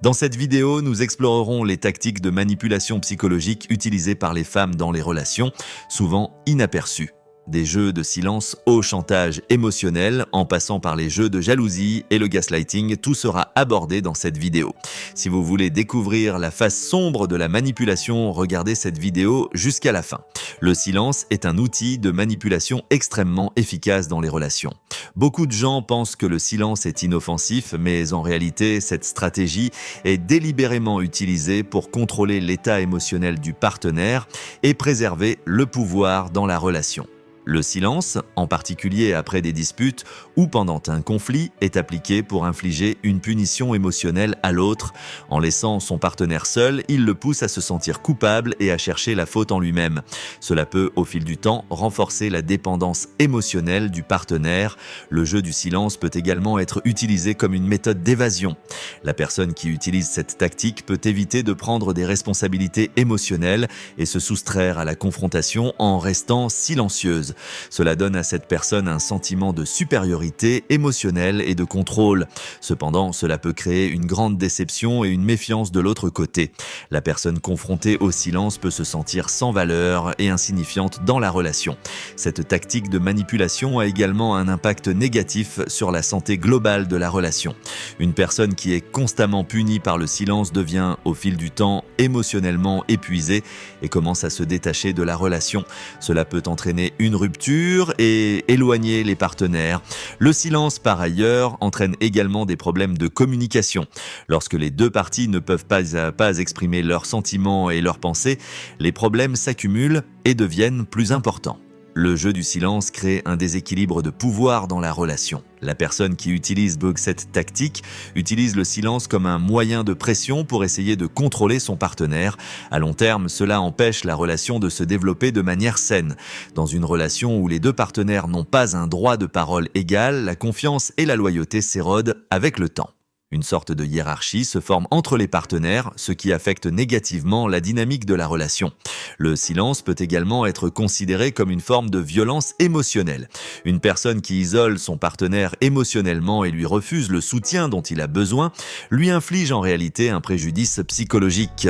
Dans cette vidéo, nous explorerons les tactiques de manipulation psychologique utilisées par les femmes dans les relations, souvent inaperçues. Des jeux de silence au chantage émotionnel, en passant par les jeux de jalousie et le gaslighting, tout sera abordé dans cette vidéo. Si vous voulez découvrir la face sombre de la manipulation, regardez cette vidéo jusqu'à la fin. Le silence est un outil de manipulation extrêmement efficace dans les relations. Beaucoup de gens pensent que le silence est inoffensif, mais en réalité, cette stratégie est délibérément utilisée pour contrôler l'état émotionnel du partenaire et préserver le pouvoir dans la relation. Le silence, en particulier après des disputes ou pendant un conflit, est appliqué pour infliger une punition émotionnelle à l'autre. En laissant son partenaire seul, il le pousse à se sentir coupable et à chercher la faute en lui-même. Cela peut, au fil du temps, renforcer la dépendance émotionnelle du partenaire. Le jeu du silence peut également être utilisé comme une méthode d'évasion. La personne qui utilise cette tactique peut éviter de prendre des responsabilités émotionnelles et se soustraire à la confrontation en restant silencieuse. Cela donne à cette personne un sentiment de supériorité émotionnelle et de contrôle. Cependant, cela peut créer une grande déception et une méfiance de l'autre côté. La personne confrontée au silence peut se sentir sans valeur et insignifiante dans la relation. Cette tactique de manipulation a également un impact négatif sur la santé globale de la relation. Une personne qui est constamment punie par le silence devient, au fil du temps, émotionnellement épuisée et commence à se détacher de la relation. Cela peut entraîner une rupture et éloigner les partenaires. Le silence, par ailleurs, entraîne également des problèmes de communication. Lorsque les deux parties ne peuvent pas exprimer leurs sentiments et leurs pensées, les problèmes s'accumulent et deviennent plus importants. Le jeu du silence crée un déséquilibre de pouvoir dans la relation. La personne qui utilise cette tactique utilise le silence comme un moyen de pression pour essayer de contrôler son partenaire. À long terme, cela empêche la relation de se développer de manière saine. Dans une relation où les deux partenaires n'ont pas un droit de parole égal, la confiance et la loyauté s'érodent avec le temps. Une sorte de hiérarchie se forme entre les partenaires, ce qui affecte négativement la dynamique de la relation. Le silence peut également être considéré comme une forme de violence émotionnelle. Une personne qui isole son partenaire émotionnellement et lui refuse le soutien dont il a besoin, lui inflige en réalité un préjudice psychologique.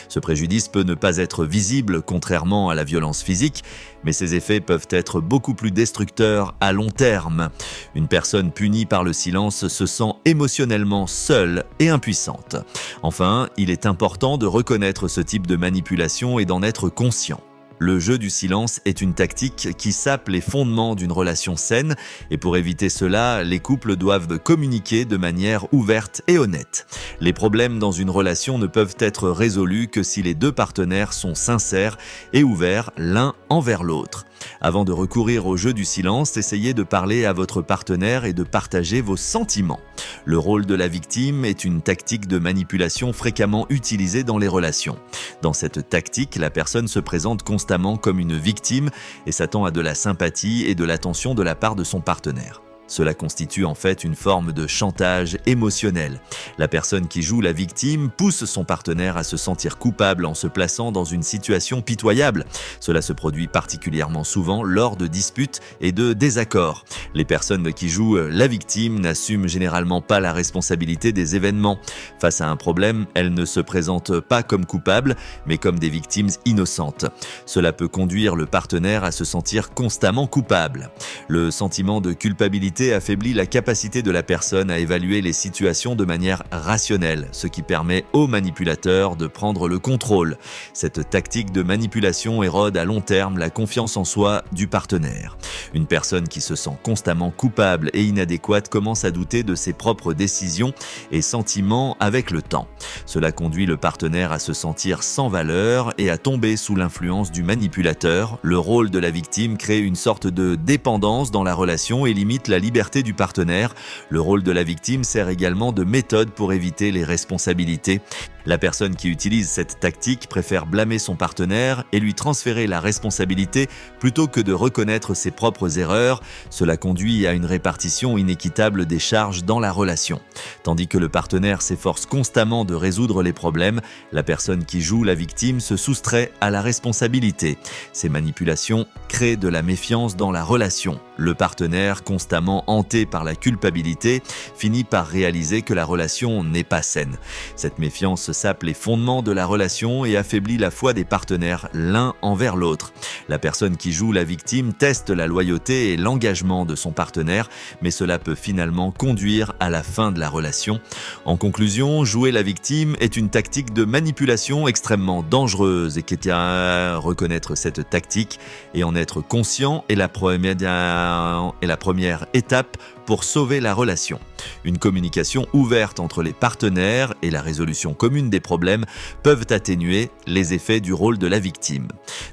Ce préjudice peut ne pas être visible, contrairement à la violence physique, mais ses effets peuvent être beaucoup plus destructeurs à long terme. Une personne punie par le silence se sent émotionnellement seule et impuissante. Enfin, il est important de reconnaître ce type de manipulation et d'en être conscient. Le jeu du silence est une tactique qui sape les fondements d'une relation saine et pour éviter cela, les couples doivent communiquer de manière ouverte et honnête. Les problèmes dans une relation ne peuvent être résolus que si les deux partenaires sont sincères et ouverts l'un envers l'autre. Avant de recourir au jeu du silence, essayez de parler à votre partenaire et de partager vos sentiments. Le rôle de la victime est une tactique de manipulation fréquemment utilisée dans les relations. Dans cette tactique, la personne se présente constamment comme une victime et s'attend à de la sympathie et de l'attention de la part de son partenaire. Cela constitue en fait une forme de chantage émotionnel. La personne qui joue la victime pousse son partenaire à se sentir coupable en se plaçant dans une situation pitoyable. Cela se produit particulièrement souvent lors de disputes et de désaccords. Les personnes qui jouent la victime n'assument généralement pas la responsabilité des événements. Face à un problème, elles ne se présentent pas comme coupables, mais comme des victimes innocentes. Cela peut conduire le partenaire à se sentir constamment coupable. Le sentiment de culpabilité affaiblit la capacité de la personne à évaluer les situations de manière rationnelle, ce qui permet aux manipulateurs de prendre le contrôle. Cette tactique de manipulation érode à long terme la confiance en soi du partenaire. Une personne qui se sent constamment coupable et inadéquate commence à douter de ses propres décisions et sentiments avec le temps. Cela conduit le partenaire à se sentir sans valeur et à tomber sous l'influence du manipulateur. Le rôle de la victime crée une sorte de dépendance dans la relation et limite la liberté du partenaire. Le rôle de la victime sert également de méthode pour éviter les responsabilités. La personne qui utilise cette tactique préfère blâmer son partenaire et lui transférer la responsabilité plutôt que de reconnaître ses propres erreurs. Cela conduit à une répartition inéquitable des charges dans la relation. Tandis que le partenaire s'efforce constamment de résoudre les problèmes, la personne qui joue la victime se soustrait à la responsabilité. Ces manipulations créent de la méfiance dans la relation. Le partenaire, constamment hanté par la culpabilité, finit par réaliser que la relation n'est pas saine. Cette méfiance sape les fondements de la relation et affaiblit la foi des partenaires l'un envers l'autre. La personne qui joue la victime teste la loyauté et l'engagement de son partenaire, mais cela peut finalement conduire à la fin de la relation. En conclusion, jouer la victime est une tactique de manipulation extrêmement dangereuse et qu'il y a à reconnaître cette tactique et en être conscient est la première étape pour sauver la relation. Une communication ouverte entre les partenaires et la résolution commune des problèmes peuvent atténuer les effets du rôle de la victime.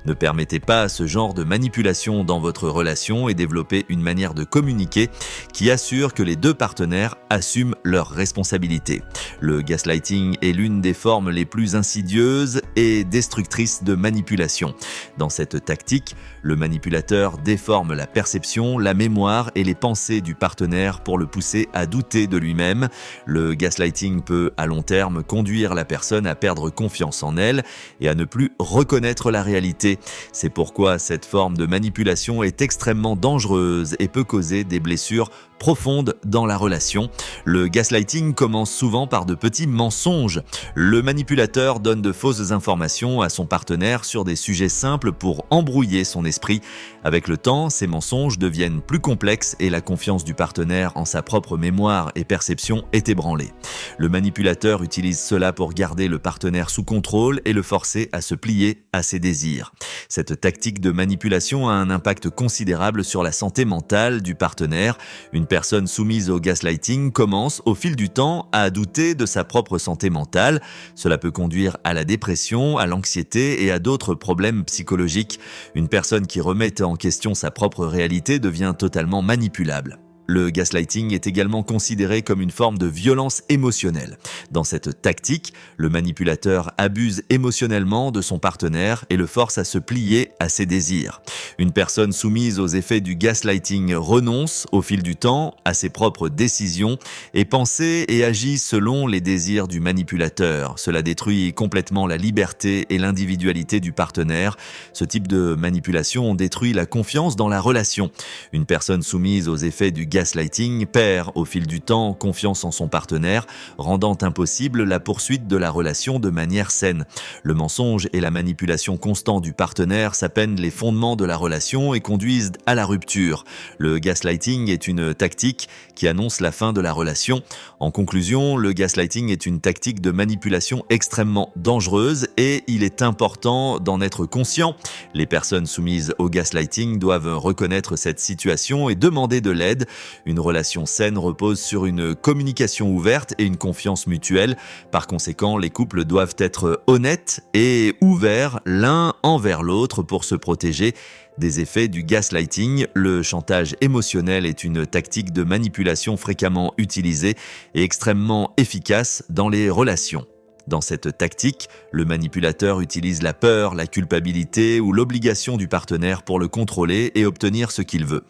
Ne permettez pas ce genre de manipulation dans votre relation et développez une manière de communiquer qui assure que les deux partenaires assument leurs responsabilités. Le gaslighting est l'une des formes les plus insidieuses et destructrices de manipulation. Dans cette tactique, le manipulateur déforme la perception, la mémoire et les pensées du partenaire pour le pousser à douter de lui-même. Le gaslighting peut, à long terme, conduire la personne à perdre confiance en elle et à ne plus reconnaître la réalité. C'est pourquoi cette forme de manipulation est extrêmement dangereuse et peut causer des blessures profonde dans la relation. Le gaslighting commence souvent par de petits mensonges. Le manipulateur donne de fausses informations à son partenaire sur des sujets simples pour embrouiller son esprit. Avec le temps, ces mensonges deviennent plus complexes et la confiance du partenaire en sa propre mémoire et perception est ébranlée. Le manipulateur utilise cela pour garder le partenaire sous contrôle et le forcer à se plier à ses désirs. Cette tactique de manipulation a un impact considérable sur la santé mentale du partenaire. Une personne soumise au gaslighting commence, au fil du temps, à douter de sa propre santé mentale. Cela peut conduire à la dépression, à l'anxiété et à d'autres problèmes psychologiques. Une personne qui remet en question sa propre réalité devient totalement manipulable. Le gaslighting est également considéré comme une forme de violence émotionnelle. Dans cette tactique, le manipulateur abuse émotionnellement de son partenaire et le force à se plier à ses désirs. Une personne soumise aux effets du gaslighting renonce, au fil du temps, à ses propres décisions et pensées et agit selon les désirs du manipulateur. Cela détruit complètement la liberté et l'individualité du partenaire. Ce type de manipulation détruit la confiance dans la relation. Une personne soumise aux effets du gaslighting perd au fil du temps confiance en son partenaire, rendant impossible la poursuite de la relation de manière saine. Le mensonge et la manipulation constante du partenaire sapènent les fondements de la relation et conduisent à la rupture. Le gaslighting est une tactique qui annonce la fin de la relation. En conclusion, le gaslighting est une tactique de manipulation extrêmement dangereuse et il est important d'en être conscient. Les personnes soumises au gaslighting doivent reconnaître cette situation et demander de l'aide. Une relation saine repose sur une communication ouverte et une confiance mutuelle. Par conséquent, les couples doivent être honnêtes et ouverts l'un envers l'autre pour se protéger des effets du gaslighting. Le chantage émotionnel est une tactique de manipulation fréquemment utilisée et extrêmement efficace dans les relations. Dans cette tactique, le manipulateur utilise la peur, la culpabilité ou l'obligation du partenaire pour le contrôler et obtenir ce qu'il veut.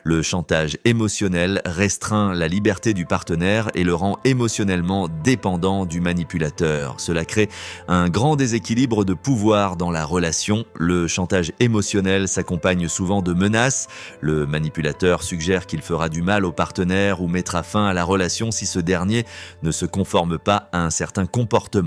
Le chantage émotionnel restreint la liberté du partenaire et le rend émotionnellement dépendant du manipulateur. Cela crée un grand déséquilibre de pouvoir dans la relation. Le chantage émotionnel s'accompagne souvent de menaces. Le manipulateur suggère qu'il fera du mal au partenaire ou mettra fin à la relation si ce dernier ne se conforme pas à un certain comportement.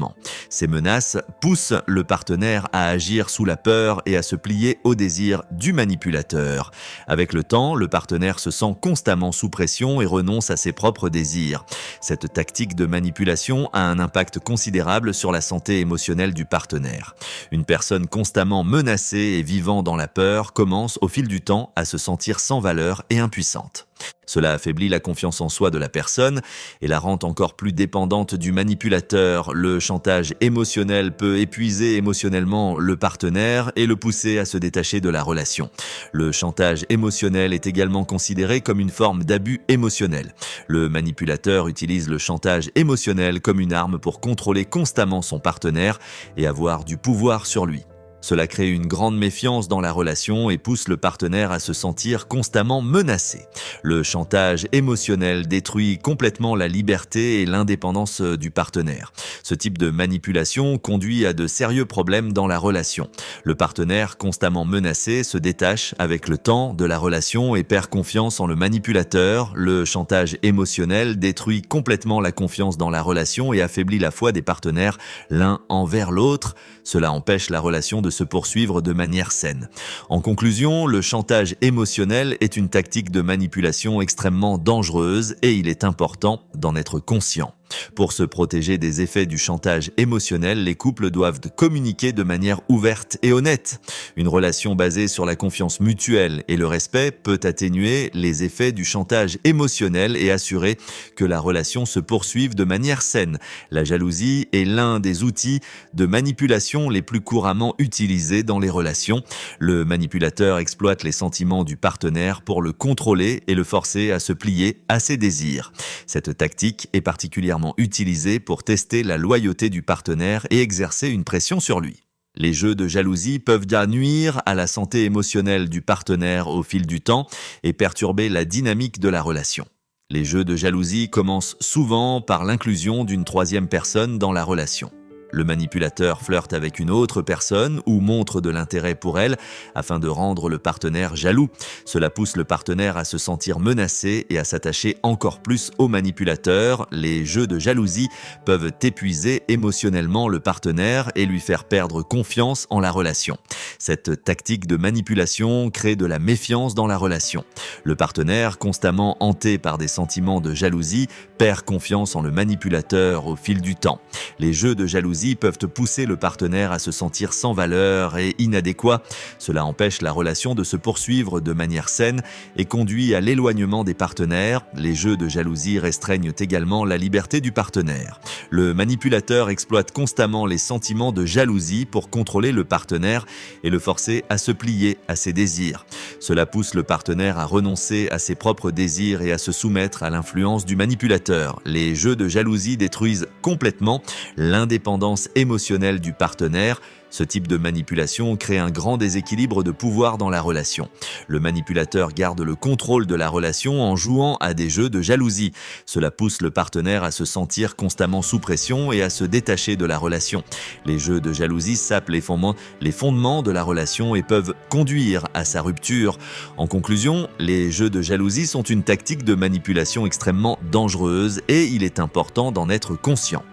Ces menaces poussent le partenaire à agir sous la peur et à se plier aux désirs du manipulateur. Avec le temps, le partenaire se sent constamment sous pression et renonce à ses propres désirs. Cette tactique de manipulation a un impact considérable sur la santé émotionnelle du partenaire. Une personne constamment menacée et vivant dans la peur commence au fil du temps à se sentir sans valeur et impuissante. Cela affaiblit la confiance en soi de la personne et la rend encore plus dépendante du manipulateur. Le chantage émotionnel peut épuiser émotionnellement le partenaire et le pousser à se détacher de la relation. Le chantage émotionnel est également considéré comme une forme d'abus émotionnel. Le manipulateur utilise le chantage émotionnel comme une arme pour contrôler constamment son partenaire et avoir du pouvoir sur lui. Cela crée une grande méfiance dans la relation et pousse le partenaire à se sentir constamment menacé. Le chantage émotionnel détruit complètement la liberté et l'indépendance du partenaire. Ce type de manipulation conduit à de sérieux problèmes dans la relation. Le partenaire, constamment menacé, se détache avec le temps de la relation et perd confiance en le manipulateur. Le chantage émotionnel détruit complètement la confiance dans la relation et affaiblit la foi des partenaires l'un envers l'autre. Cela empêche la relation de se poursuivre de manière saine. En conclusion, le chantage émotionnel est une tactique de manipulation extrêmement dangereuse et il est important d'en être conscient. Pour se protéger des effets du chantage émotionnel, les couples doivent communiquer de manière ouverte et honnête. Une relation basée sur la confiance mutuelle et le respect peut atténuer les effets du chantage émotionnel et assurer que la relation se poursuive de manière saine. La jalousie est l'un des outils de manipulation les plus couramment utilisés dans les relations. Le manipulateur exploite les sentiments du partenaire pour le contrôler et le forcer à se plier à ses désirs. Cette tactique est particulièrement utilisée pour tester la loyauté du partenaire et exercer une pression sur lui. Les jeux de jalousie peuvent nuire à la santé émotionnelle du partenaire au fil du temps et perturber la dynamique de la relation. Les jeux de jalousie commencent souvent par l'inclusion d'une troisième personne dans la relation. Le manipulateur flirte avec une autre personne ou montre de l'intérêt pour elle afin de rendre le partenaire jaloux. Cela pousse le partenaire à se sentir menacé et à s'attacher encore plus au manipulateur. Les jeux de jalousie peuvent épuiser émotionnellement le partenaire et lui faire perdre confiance en la relation. Cette tactique de manipulation crée de la méfiance dans la relation. Le partenaire, constamment hanté par des sentiments de jalousie, perd confiance en le manipulateur au fil du temps. Les jeux de jalousie peuvent pousser le partenaire à se sentir sans valeur et inadéquat. Cela empêche la relation de se poursuivre de manière saine et conduit à l'éloignement des partenaires. Les jeux de jalousie restreignent également la liberté du partenaire. Le manipulateur exploite constamment les sentiments de jalousie pour contrôler le partenaire et le forcer à se plier à ses désirs. Cela pousse le partenaire à renoncer à ses propres désirs et à se soumettre à l'influence du manipulateur. Les jeux de jalousie détruisent complètement l'indépendance émotionnelle du partenaire. Ce type de manipulation crée un grand déséquilibre de pouvoir dans la relation. Le manipulateur garde le contrôle de la relation en jouant à des jeux de jalousie. Cela pousse le partenaire à se sentir constamment sous pression et à se détacher de la relation. Les jeux de jalousie sapent les fondements de la relation et peuvent conduire à sa rupture. En conclusion, les jeux de jalousie sont une tactique de manipulation extrêmement dangereuse et il est important d'en être conscient.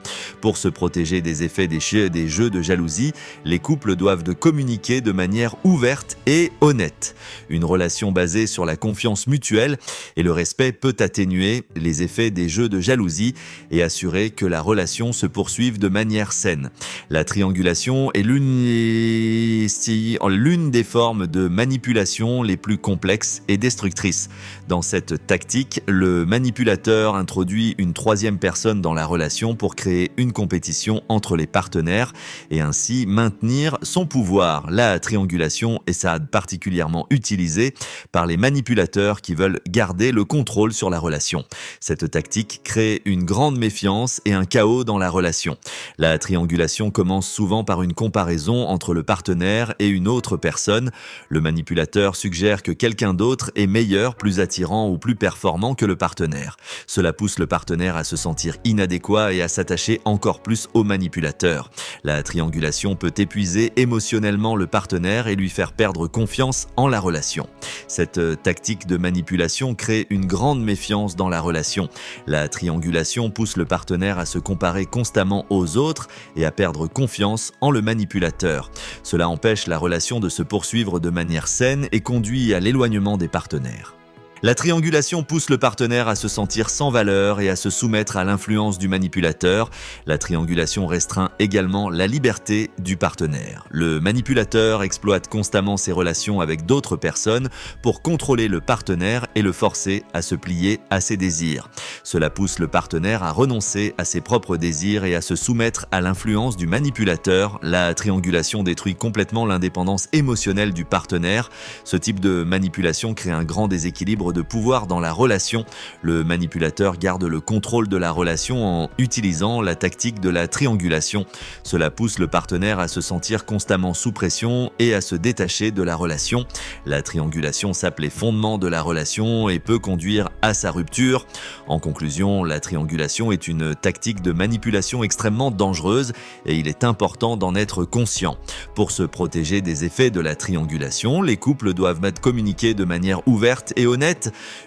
Pour se protéger des effets des jeux de jalousie, les couples doivent communiquer de manière ouverte et honnête. Une relation basée sur la confiance mutuelle et le respect peut atténuer les effets des jeux de jalousie et assurer que la relation se poursuive de manière saine. La triangulation est l'une des formes de manipulation les plus complexes et destructrices. Dans cette tactique, le manipulateur introduit une troisième personne dans la relation pour créer une compétition entre les partenaires et ainsi maintenir son pouvoir. La triangulation est particulièrement utilisée par les manipulateurs qui veulent garder le contrôle sur la relation. Cette tactique crée une grande méfiance et un chaos dans la relation. La triangulation commence souvent par une comparaison entre le partenaire et une autre personne. Le manipulateur suggère que quelqu'un d'autre est meilleur, plus attirant ou plus performant que le partenaire. Cela pousse le partenaire à se sentir inadéquat et à s'attacher encore plus au manipulateur. La triangulation peut épuiser émotionnellement le partenaire et lui faire perdre confiance en la relation. Cette tactique de manipulation crée une grande méfiance dans la relation. La triangulation pousse le partenaire à se comparer constamment aux autres et à perdre confiance en le manipulateur. Cela empêche la relation de se poursuivre de manière saine et conduit à l'éloignement des partenaires. La triangulation pousse le partenaire à se sentir sans valeur et à se soumettre à l'influence du manipulateur. La triangulation restreint également la liberté du partenaire. Le manipulateur exploite constamment ses relations avec d'autres personnes pour contrôler le partenaire et le forcer à se plier à ses désirs. Cela pousse le partenaire à renoncer à ses propres désirs et à se soumettre à l'influence du manipulateur. La triangulation détruit complètement l'indépendance émotionnelle du partenaire. Ce type de manipulation crée un grand déséquilibre de pouvoir dans la relation. Le manipulateur garde le contrôle de la relation en utilisant la tactique de la triangulation. Cela pousse le partenaire à se sentir constamment sous pression et à se détacher de la relation. La triangulation sape les fondements de la relation et peut conduire à sa rupture. En conclusion, la triangulation est une tactique de manipulation extrêmement dangereuse et il est important d'en être conscient. Pour se protéger des effets de la triangulation, les couples doivent communiquer de manière ouverte et honnête.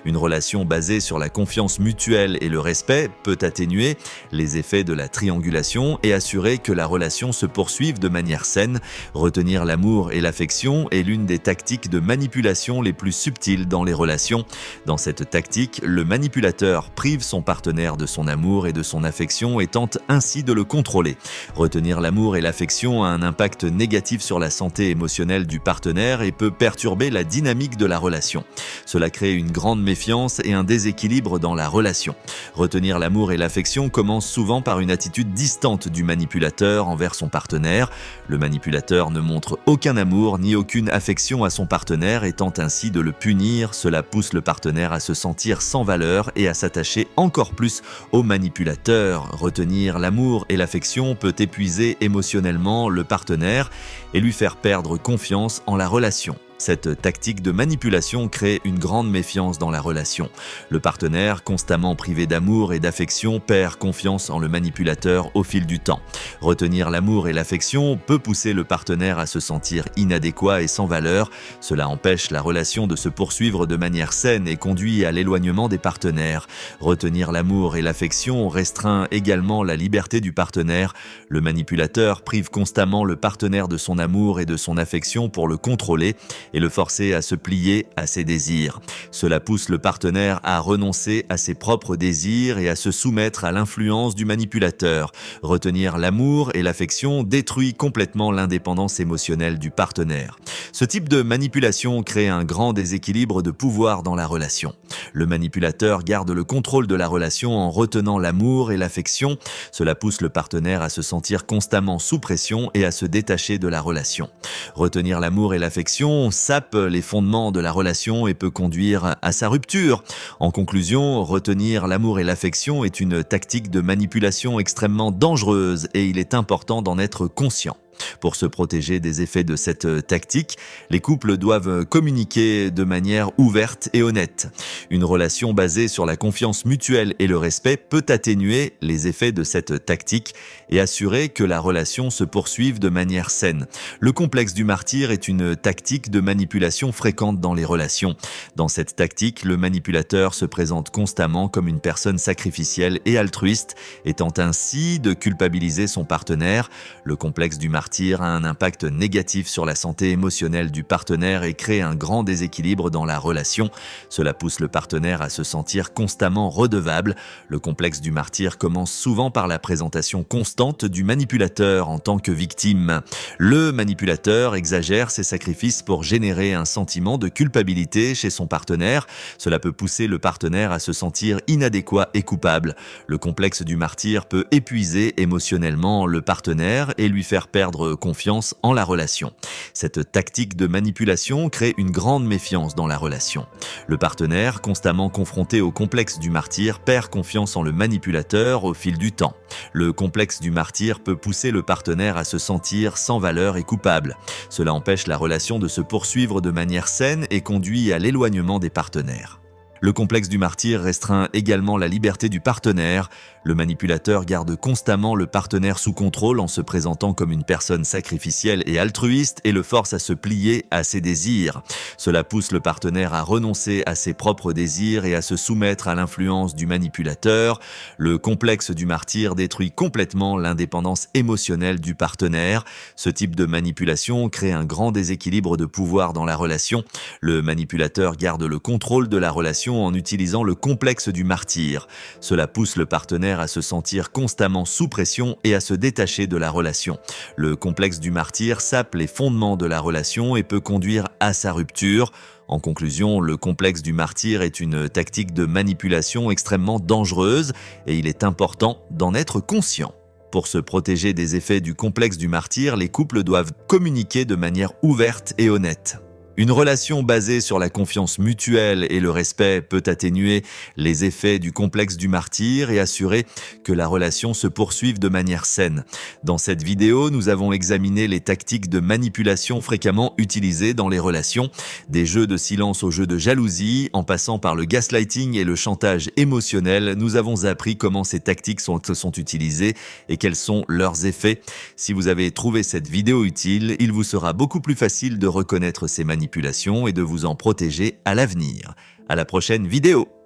Une relation basée sur la confiance mutuelle et le respect peut atténuer les effets de la triangulation et assurer que la relation se poursuive de manière saine. Retenir l'amour et l'affection est l'une des tactiques de manipulation les plus subtiles dans les relations. Dans cette tactique, le manipulateur prive son partenaire de son amour et de son affection et tente ainsi de le contrôler. Retenir l'amour et l'affection a un impact négatif sur la santé émotionnelle du partenaire et peut perturber la dynamique de la relation. Cela crée une grande méfiance et un déséquilibre dans la relation. Retenir l'amour et l'affection commence souvent par une attitude distante du manipulateur envers son partenaire. Le manipulateur ne montre aucun amour ni aucune affection à son partenaire et tente ainsi de le punir. Cela pousse le partenaire à se sentir sans valeur et à s'attacher encore plus au manipulateur. Retenir l'amour et l'affection peut épuiser émotionnellement le partenaire et lui faire perdre confiance en la relation. Cette tactique de manipulation crée une grande méfiance dans la relation. Le partenaire, constamment privé d'amour et d'affection, perd confiance en le manipulateur au fil du temps. Retenir l'amour et l'affection peut pousser le partenaire à se sentir inadéquat et sans valeur. Cela empêche la relation de se poursuivre de manière saine et conduit à l'éloignement des partenaires. Retenir l'amour et l'affection restreint également la liberté du partenaire. Le manipulateur prive constamment le partenaire de son amour et de son affection pour le contrôler et le forcer à se plier à ses désirs. Cela pousse le partenaire à renoncer à ses propres désirs et à se soumettre à l'influence du manipulateur. Retenir l'amour et l'affection détruit complètement l'indépendance émotionnelle du partenaire. Ce type de manipulation crée un grand déséquilibre de pouvoir dans la relation. Le manipulateur garde le contrôle de la relation en retenant l'amour et l'affection. Cela pousse le partenaire à se sentir constamment sous pression et à se détacher de la relation. Retenir l'amour et l'affection sape les fondements de la relation et peut conduire à sa rupture. En conclusion, retenir l'amour et l'affection est une tactique de manipulation extrêmement dangereuse et il est important d'en être conscient. Pour se protéger des effets de cette tactique, les couples doivent communiquer de manière ouverte et honnête. Une relation basée sur la confiance mutuelle et le respect peut atténuer les effets de cette tactique et assurer que la relation se poursuive de manière saine. Le complexe du martyr est une tactique de manipulation fréquente dans les relations. Dans cette tactique, le manipulateur se présente constamment comme une personne sacrificielle et altruiste et tente ainsi de culpabiliser son partenaire. Le complexe du martyr a un impact négatif sur la santé émotionnelle du partenaire et crée un grand déséquilibre dans la relation. Cela pousse le partenaire à se sentir constamment redevable. Le complexe du martyr commence souvent par la présentation constante du manipulateur en tant que victime. Le manipulateur exagère ses sacrifices pour générer un sentiment de culpabilité chez son partenaire. Cela peut pousser le partenaire à se sentir inadéquat et coupable. Le complexe du martyr peut épuiser émotionnellement le partenaire et lui faire perdre confiance en la relation. Cette tactique de manipulation crée une grande méfiance dans la relation. Le partenaire, constamment confronté au complexe du martyr, perd confiance en le manipulateur au fil du temps. Le complexe du martyr peut pousser le partenaire à se sentir sans valeur et coupable. Cela empêche la relation de se poursuivre de manière saine et conduit à l'éloignement des partenaires. Le complexe du martyr restreint également la liberté du partenaire. Le manipulateur garde constamment le partenaire sous contrôle en se présentant comme une personne sacrificielle et altruiste et le force à se plier à ses désirs. Cela pousse le partenaire à renoncer à ses propres désirs et à se soumettre à l'influence du manipulateur. Le complexe du martyr détruit complètement l'indépendance émotionnelle du partenaire. Ce type de manipulation crée un grand déséquilibre de pouvoir dans la relation. Le manipulateur garde le contrôle de la relation en utilisant le complexe du martyr. Cela pousse le partenaire à se sentir constamment sous pression et à se détacher de la relation. Le complexe du martyr sape les fondements de la relation et peut conduire à sa rupture. En conclusion, le complexe du martyr est une tactique de manipulation extrêmement dangereuse et il est important d'en être conscient. Pour se protéger des effets du complexe du martyr, les couples doivent communiquer de manière ouverte et honnête. Une relation basée sur la confiance mutuelle et le respect peut atténuer les effets du complexe du martyr et assurer que la relation se poursuive de manière saine. Dans cette vidéo, nous avons examiné les tactiques de manipulation fréquemment utilisées dans les relations, des jeux de silence aux jeux de jalousie, en passant par le gaslighting et le chantage émotionnel. Nous avons appris comment ces tactiques sont utilisées et quels sont leurs effets. Si vous avez trouvé cette vidéo utile, il vous sera beaucoup plus facile de reconnaître ces manipulations et de vous en protéger à l'avenir. À la prochaine vidéo!